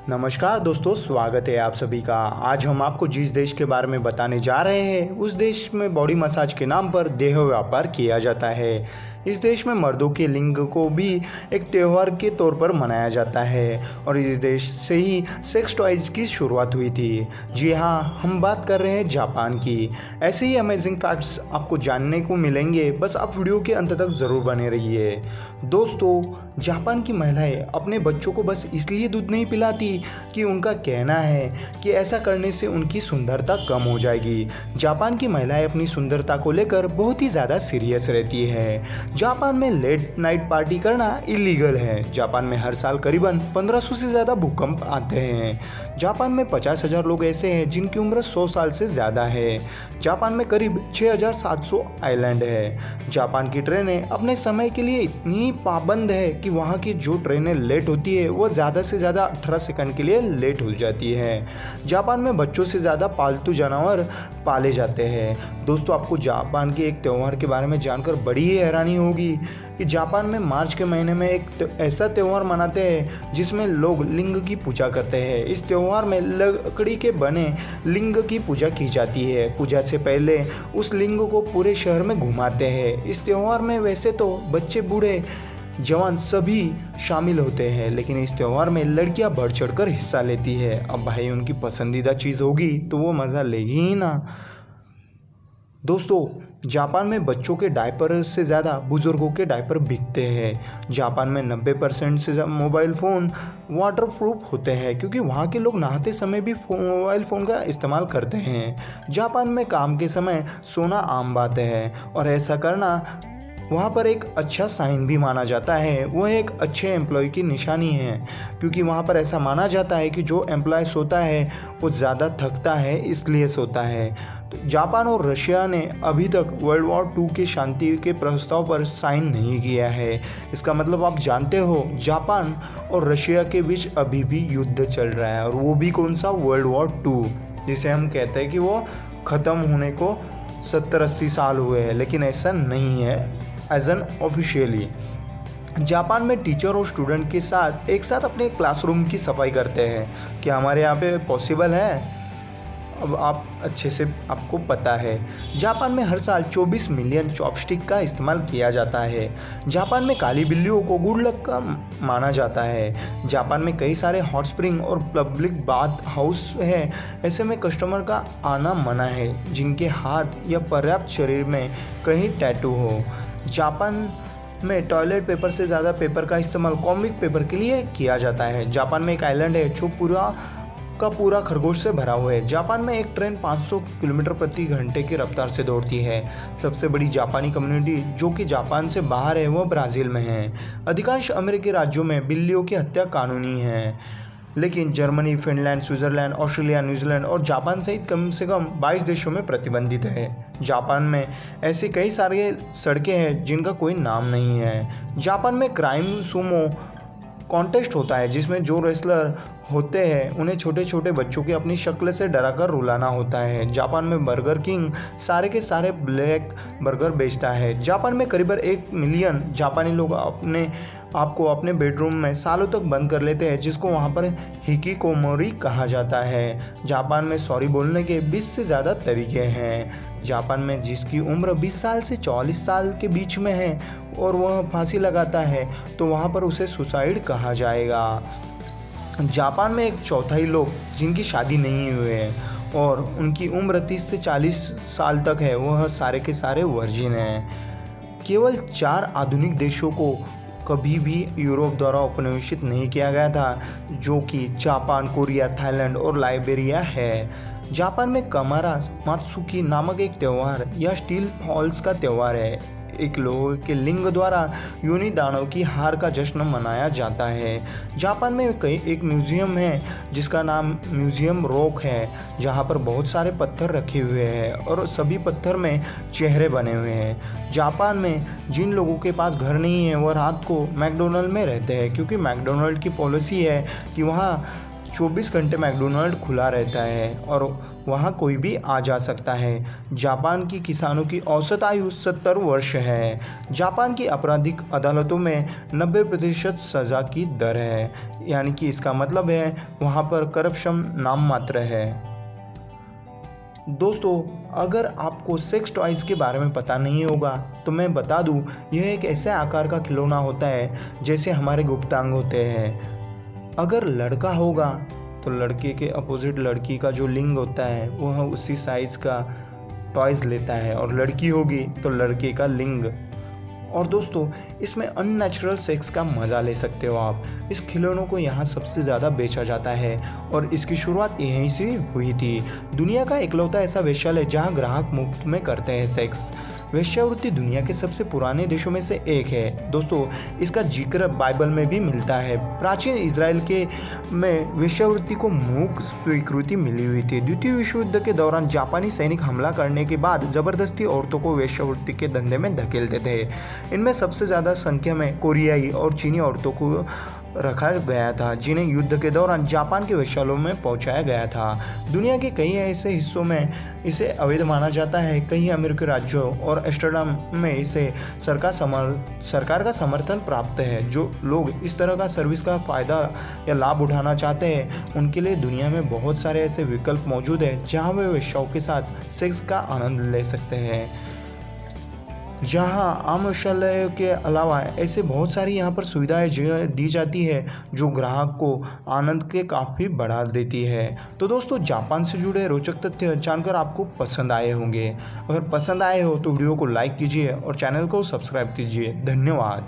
नमस्कार दोस्तों, स्वागत है आप सभी का। आज हम आपको जिस देश के बारे में बताने जा रहे हैं उस देश में बॉडी मसाज के नाम पर देह व्यापार किया जाता है। इस देश में मर्दों के लिंग को भी एक त्यौहार के तौर पर मनाया जाता है और इस देश से ही सेक्स टॉयज की शुरुआत हुई थी। जी हाँ, हम बात कर रहे हैं जापान की। ऐसे ही अमेजिंग फैक्ट्स आपको जानने को मिलेंगे, बस आप वीडियो के अंत तक ज़रूर बने रहिए। दोस्तों, जापान की महिलाएं अपने बच्चों को बस इसलिए दूध नहीं पिलाती कि उनका कहना है कि ऐसा करने से उनकी सुंदरता कम हो जाएगी। जापान की महिलाएं अपनी सुंदरता को लेकर बहुत ही ज़्यादा सीरियस रहती है। जापान में लेट नाइट पार्टी करना इलीगल है। जापान में हर साल करीबन 1500 से ज़्यादा भूकंप आते हैं। जापान में 50,000 लोग ऐसे हैं जिनकी उम्र 100 साल से ज़्यादा है। जापान में करीब 6700 आइलैंड है। जापान की ट्रेनें अपने समय के लिए इतनी पाबंद है कि वहाँ की जो ट्रेनें लेट होती है वो ज़्यादा से ज़्यादा 18 सेकंड के लिए लेट हो जाती है। जापान में बच्चों से ज़्यादा पालतू जानवर पाले जाते हैं। दोस्तों, आपको जापान के एक त्यौहार के बारे में जानकर बड़ी ही हैरानी होगी कि जापान में मार्च के महीने में एक ऐसा त्यौहार मनाते हैं जिसमें लोग लिंग की पूजा करते हैं। इस त्यौहार में लकड़ी के बने लिंग की पूजा की जाती है। पूजा से पहले उस लिंग को पूरे शहर में घुमाते हैं। इस त्यौहार में वैसे तो बच्चे, बूढ़े, जवान सभी शामिल होते हैं, लेकिन इस त्यौहार में लड़कियां बढ़ चढ़कर हिस्सा लेती है। अब भाई उनकी पसंदीदा चीज़ होगी तो वो मज़ा लेगी ही ना। दोस्तों, जापान में बच्चों के डायपर से ज़्यादा बुज़ुर्गों के डायपर बिकते हैं। जापान में 90% से ज़्यादा मोबाइल फ़ोन वाटरप्रूफ होते हैं क्योंकि वहाँ के लोग नहाते समय भी मोबाइल फ़ोन का इस्तेमाल करते हैं। जापान में काम के समय सोना आम बात है और ऐसा करना वहाँ पर एक अच्छा साइन भी माना जाता है। वह एक अच्छे एम्प्लॉय की निशानी है क्योंकि वहाँ पर ऐसा माना जाता है कि जो एम्प्लॉय सोता है वो ज़्यादा थकता है, इसलिए सोता है। तो जापान और रशिया ने अभी तक वर्ल्ड वॉर 2 के शांति के प्रस्ताव पर साइन नहीं किया है। इसका मतलब आप जानते हो, जापान और रशिया के बीच अभी भी युद्ध चल रहा है और वो भी कौन सा, वर्ल्ड वॉर 2, जिसे हम कहते हैं कि वो ख़त्म होने को 70-80 साल हुए हैं, लेकिन ऐसा नहीं है एज एन ऑफिशियली। जापान में टीचर और स्टूडेंट के साथ एक साथ अपने क्लासरूम की सफाई करते हैं। क्या हमारे यहाँ पे पॉसिबल है? अब आप अच्छे से आपको पता है। जापान में हर साल 24 मिलियन चॉपस्टिक का इस्तेमाल किया जाता है। जापान में काली बिल्लियों को गुड लक का माना जाता है। जापान में कई सारे हॉट स्प्रिंग और पब्लिक बाथ हाउस है। ऐसे में कस्टमर का आना मना है जिनके हाथ या पर्याप्त शरीर में कहीं टैटू हो। जापान में टॉयलेट पेपर से ज़्यादा पेपर का इस्तेमाल कॉमिक पेपर के लिए किया जाता है। जापान में एक आइलैंड है जो पूरा का पूरा खरगोश से भरा हुआ है। जापान में एक ट्रेन 500 किलोमीटर प्रति घंटे की रफ्तार से दौड़ती है। सबसे बड़ी जापानी कम्युनिटी जो कि जापान से बाहर है वह ब्राज़ील में है। अधिकांश अमेरिकी राज्यों में बिल्लियों की हत्या कानूनी है, लेकिन Germany, Finland, Switzerland, Australia, New Zealand और जापान सहित कम से कम 22 देशों में प्रतिबंधित है। जापान में ऐसी कई सारी सड़कें हैं जिनका कोई नाम नहीं है। जापान में क्राइम सुमो कॉन्टेस्ट होता है जिसमें जो रेसलर होते हैं उन्हें छोटे छोटे बच्चों की अपनी शक्ल से डराकर रुलाना होता है। जापान में बर्गर किंग सारे के सारे ब्लैक बर्गर बेचता है। जापान में करीबन 1 मिलियन जापानी लोग अपने आपको अपने बेडरूम में सालों तक बंद कर लेते हैं, जिसको वहाँ पर हिकिकोमोरी कहा जाता है। जापान में सॉरी बोलने के 20 से ज़्यादा तरीके हैं। जापान में जिसकी उम्र 20 साल से 44 साल के बीच में है और वह फांसी लगाता है तो वहाँ पर उसे सुसाइड कहा जाएगा। जापान में एक चौथाई लोग जिनकी शादी नहीं हुई है और उनकी उम्र 30 से 40 साल तक है, वह सारे के सारे वर्जिन हैं। केवल 4 आधुनिक देशों को कभी भी यूरोप द्वारा उपनिवेशित नहीं किया गया था, जो कि जापान, कोरिया, थाईलैंड और लाइबेरिया है। जापान में कमारा मात्सुकी नामक एक त्यौहार या स्टील फॉल्स का त्यौहार है। एक लोहे के लिंग द्वारा योनि दानव की हार का जश्न मनाया जाता है। जापान में एक म्यूजियम है जिसका नाम म्यूजियम रॉक है, जहाँ पर बहुत सारे पत्थर रखे हुए हैं और सभी पत्थर में चेहरे बने हुए हैं। जापान में जिन लोगों के पास घर नहीं है वह रात को मैकडोनल्ड में रहते हैं क्योंकि मैकडोनल्ड की पॉलिसी है कि वहाँ 24 घंटे मैकडोनल्ड खुला रहता है और वहाँ कोई भी आ जा सकता है। जापान की किसानों की औसत आयु 70 वर्ष है। जापान की आपराधिक अदालतों में 90% सज़ा की दर है, यानी कि इसका मतलब है वहाँ पर करप्शन नाम मात्र है। दोस्तों, अगर आपको सेक्स टॉयज़ के बारे में पता नहीं होगा तो मैं बता दूं, यह एक ऐसे आकार का खिलौना होता है जैसे हमारे गुप्तांग होते हैं। अगर लड़का होगा तो लड़के के अपोजिट लड़की का जो लिंग होता है वह उसी साइज़ का टॉयज़ लेता है, और लड़की होगी तो लड़के का लिंग। और दोस्तों, इसमें अननेचुरल सेक्स का मज़ा ले सकते हो आप। इस खिलौनों को यहाँ सबसे ज़्यादा बेचा जाता है और इसकी शुरुआत यहीं से हुई थी। दुनिया का इकलौता ऐसा वेश्यालय जहाँ ग्राहक मुफ्त में करते हैं सेक्स। वेश्यावृत्ति दुनिया के सबसे पुराने देशों में से एक है। दोस्तों, इसका जिक्र बाइबल में भी मिलता है। प्राचीन इजराइल के में वेश्यावृत्ति को मूक स्वीकृति मिली हुई थी। द्वितीय विश्व युद्ध के दौरान जापानी सैनिक हमला करने के बाद जबरदस्ती औरतों को वेश्यावृत्ति के धंधे में धकेलते थे। इनमें सबसे ज़्यादा संख्या में कोरियाई और चीनी औरतों को रखा गया था, जिन्हें युद्ध के दौरान जापान के वेश्यालयों में पहुंचाया गया था। दुनिया के कई ऐसे हिस्सों में इसे अवैध माना जाता है। कई अमेरिकी राज्यों और एम्स्टर्डम में इसे सरकार का समर्थन प्राप्त है। जो लोग इस तरह का सर्विस का फ़ायदा या लाभ उठाना चाहते हैं, उनके लिए दुनिया में बहुत सारे ऐसे विकल्प मौजूद हैं जहां वे वेश्याओं के साथ सेक्स का आनंद ले सकते हैं। जहां आम वेश्यालय के अलावा ऐसे बहुत सारी यहाँ पर सुविधाएं दी जाती है जो ग्राहक को आनंद के काफ़ी बढ़ा देती है। तो दोस्तों, जापान से जुड़े रोचक तथ्य जानकर आपको पसंद आए होंगे। अगर पसंद आए हो तो वीडियो को लाइक कीजिए और चैनल को सब्सक्राइब कीजिए। धन्यवाद।